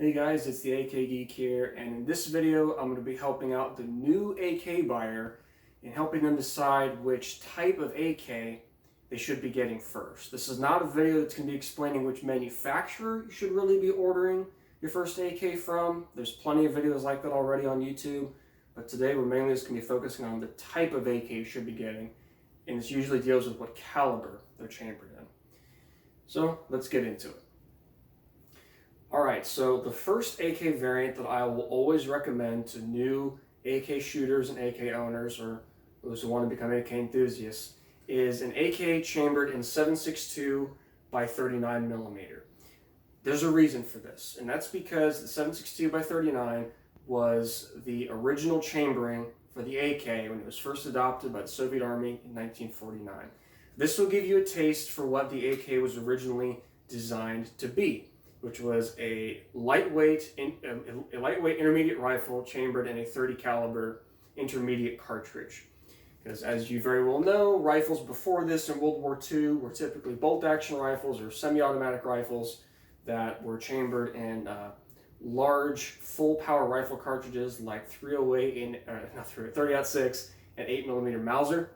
Hey guys, it's the AK Geek here, and in this video I'm going to be helping out the new AK buyer and helping them decide which type of AK they should be getting first. This is not a video that's going to be explaining which manufacturer you should really be ordering your first AK from. There's plenty of videos like that already on YouTube, but today we're mainly just going to be focusing on the type of AK you should be getting, and this usually deals with what caliber they're chambered in. So let's get into it. Alright, so the first AK variant that I will always recommend to new AK shooters and AK owners, or those who want to become AK enthusiasts, is an AK chambered in 7.62 by 39 millimeter. There's a reason for this, and that's because the 7.62 by 39 was the original chambering for the AK when it was first adopted by the Soviet Army in 1949. This will give you a taste for what the AK was originally designed to be, which was a lightweight intermediate rifle chambered in a 30 caliber intermediate cartridge. Because as you very well know, rifles before this in World War II were typically bolt action rifles or semi-automatic rifles that were chambered in large full power rifle cartridges like 30-06 and 8mm Mauser.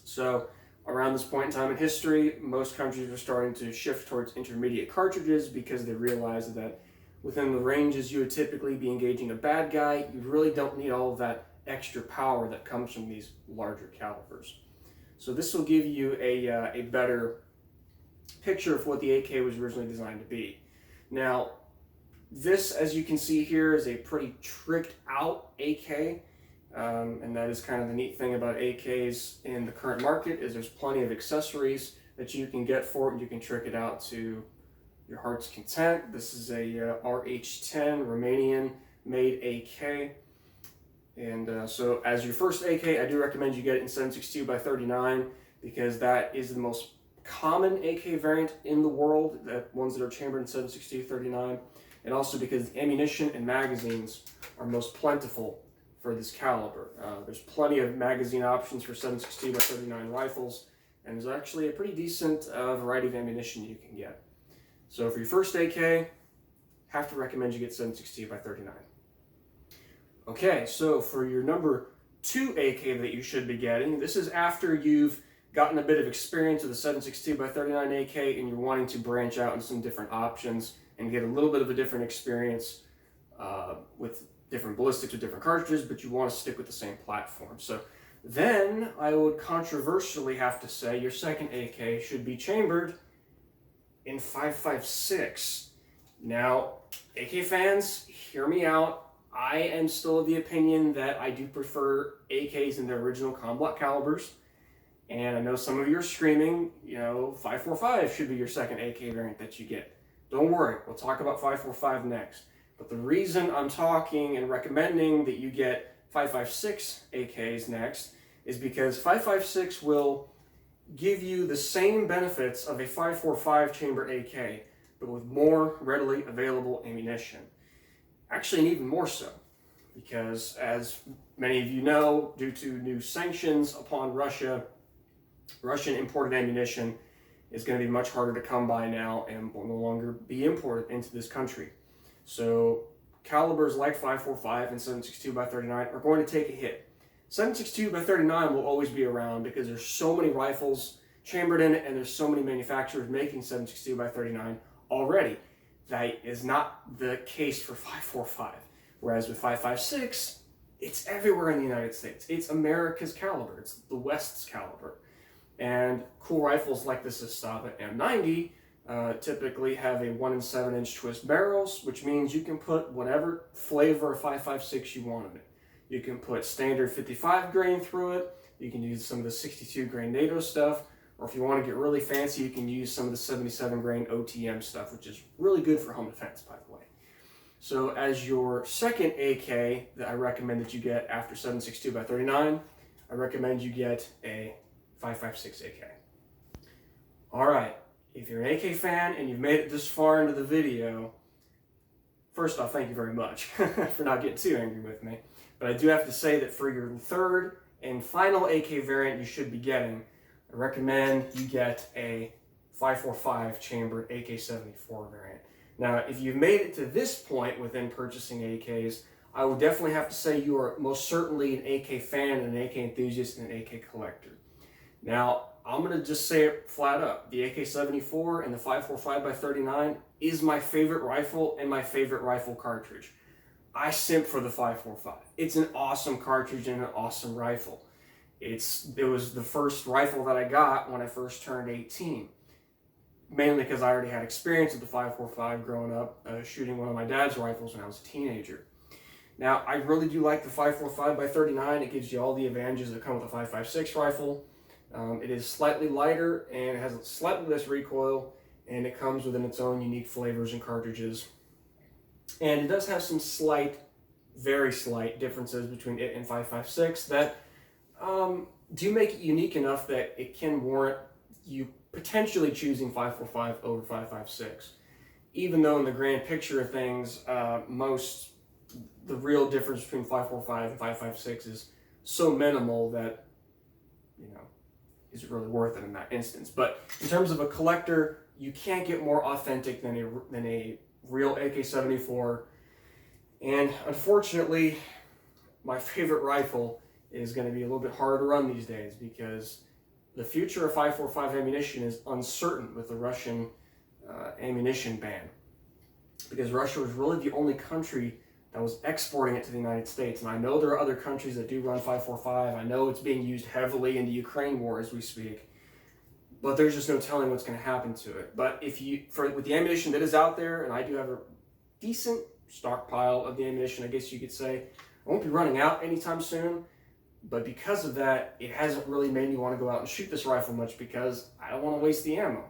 So around this point in time in history, most countries were starting to shift towards intermediate cartridges because they realized that within the ranges you would typically be engaging a bad guy, you really don't need all of that extra power that comes from these larger calibers. So this will give you a better picture of what the AK was originally designed to be. Now, this, as you can see here, is a pretty tricked out AK. And that is kind of the neat thing about AKs in the current market, is there's plenty of accessories that you can get for it, and you can trick it out to your heart's content. This is a RH-10 Romanian made AK, and so as your first AK, I do recommend you get it in 7.62 by 39 because that is the most common AK variant in the world, that ones that are chambered in 7.62 39, and also because ammunition and magazines are most plentiful for this caliber. There's plenty of magazine options for 7.62 by 39 rifles, and there's actually a pretty decent variety of ammunition you can get. So for your first AK, have to recommend you get 7.62 by 39. Okay, so for your number 2 AK that you should be getting, this is after you've gotten a bit of experience with the 7.62 by 39 AK and you're wanting to branch out into some different options and get a little bit of a different experience with different ballistics with different cartridges, but you want to stick with the same platform. So then I would controversially have to say your second AK should be chambered in 5.56. Now, AK fans, hear me out. I am still of the opinion that I do prefer AKs in their original combat calibers. And I know some of you are screaming, 5.45 should be your second AK variant that you get. Don't worry, we'll talk about 5.45 next. But the reason I'm talking and recommending that you get 5.56 AKs next is because 5.56 will give you the same benefits of a 5.45 chamber AK, but with more readily available ammunition. Actually, and even more so, because as many of you know, due to new sanctions upon Russia, Russian imported ammunition is going to be much harder to come by now and will no longer be imported into this country. So calibers like 5.45 and 7.62 by 39 are going to take a hit. 7.62 by 39 will always be around because there's so many rifles chambered in it and there's so many manufacturers making 7.62 by 39 already. That is not the case for 5.45. Whereas with 5.56, it's everywhere in the United States. It's America's caliber. It's the West's caliber. And cool rifles like this Estava M90 typically have a 1 7-inch twist barrels, which means you can put whatever flavor of 5.56 you want in it. You can put standard 55 grain through it. You can use some of the 62 grain NATO stuff, or if you want to get really fancy, you can use some of the 77 grain OTM stuff, which is really good for home defense, by the way. So as your second AK that I recommend that you get after 7.62 by 39, I recommend you get a 5.56 AK. All right. If you're an AK fan and you've made it this far into the video, first off, thank you very much for not getting too angry with me. But I do have to say that for your third and final AK variant you should be getting, I recommend you get a 5.45 chambered AK-74 variant. Now, if you've made it to this point within purchasing AKs, I would definitely have to say you are most certainly an AK fan, an AK enthusiast, and an AK collector. Now, I'm going to just say it flat up. The AK-74 and the 545x39 is my favorite rifle and my favorite rifle cartridge. I simp for the 545. It's an awesome cartridge and an awesome rifle. It was the first rifle that I got when I first turned 18. Mainly because I already had experience with the 545 growing up, shooting one of my dad's rifles when I was a teenager. Now, I really do like the 545x39. It gives you all the advantages that come with a 5.56 rifle. It is slightly lighter and it has slightly less recoil, and it comes within its own unique flavors and cartridges. And it does have some slight, very slight differences between it and 5.56 that do make it unique enough that it can warrant you potentially choosing 545 over 5.56. Even though in the grand picture of things, the real difference between 5.45 and 5.56 is so minimal that, is it really worth it in that instance? But in terms of a collector, you can't get more authentic than a real AK-74. And unfortunately, my favorite rifle is going to be a little bit harder to run these days because the future of 5.45 ammunition is uncertain with the Russian ammunition ban. Because Russia was really the only country that was exporting it to the United States. And I know there are other countries that do run 5.45. I know it's being used heavily in the Ukraine war as we speak. But there's just no telling what's going to happen to it. But with the ammunition that is out there, and I do have a decent stockpile of the ammunition, I guess you could say, I won't be running out anytime soon. But because of that, it hasn't really made me want to go out and shoot this rifle much because I don't want to waste the ammo.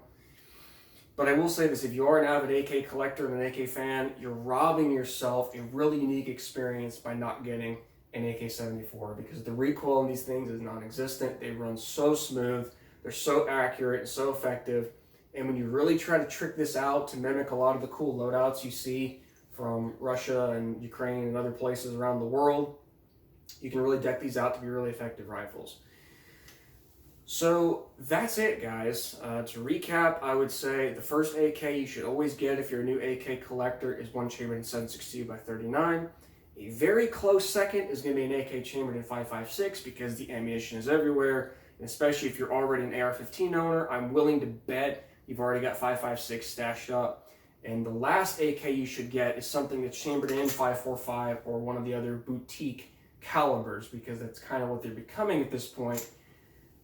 But I will say this, if you are an avid AK collector and an AK fan, you're robbing yourself a really unique experience by not getting an AK-74 because the recoil on these things is non-existent. They run so smooth, they're so accurate and so effective. And when you really try to trick this out to mimic a lot of the cool loadouts you see from Russia and Ukraine and other places around the world, you can really deck these out to be really effective rifles. So that's it, guys. To recap, I would say the first AK you should always get if you're a new AK collector is one chambered in 7.62x39. A very close second is going to be an AK chambered in 5.56 because the ammunition is everywhere, and especially if you're already an AR-15 owner, I'm willing to bet you've already got 5.56 stashed up. And the last AK you should get is something that's chambered in 5.45 or one of the other boutique calibers because that's kind of what they're becoming at this point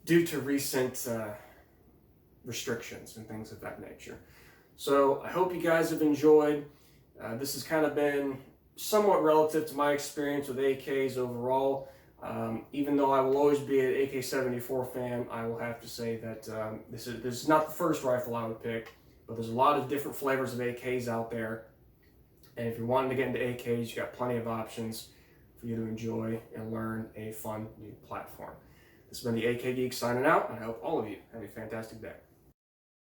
due to recent restrictions and things of that nature. So I hope you guys have enjoyed. This has kind of been somewhat relative to my experience with AKs overall. Even though I will always be an AK-74 fan, I will have to say that this is not the first rifle I would pick, but there's a lot of different flavors of AKs out there. And if you're wanting to get into AKs, you got plenty of options for you to enjoy and learn a fun new platform. This has been the AK Geek signing out, and I hope all of you have a fantastic day.